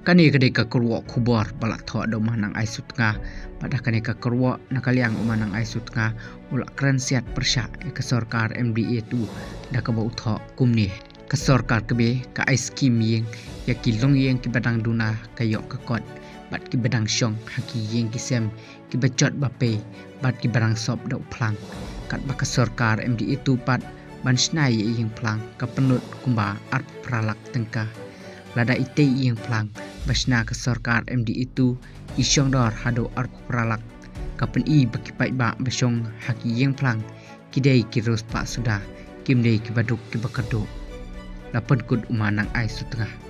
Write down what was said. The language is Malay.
Kani kadai ka kerwa kubar balak tho do manang ai sutnga pada kani ka kerwa nakaliang manang ai sutnga ulak kran siat persya ke sarkar MDA tu da ka bau tho kumni ke sarkar kebe ka ai skim yeng ya kilong yeng ki badang duna kayok ka kot bat ki badang syong haki yeng ki sem ki bacot bape bat ki barang sop do plang kat ba ke sarkar MDA tu pat ban snai yeng plang ka penut kumba art pralak tengka lada ite yeng plang basna ke sarkar MD itu isyong dor hado art pralak kapen i baki pai ba basong haki yeng plang kidai kiros pa sudah kimdei ki baduk ki bakado lapan kud umanang ai sutengah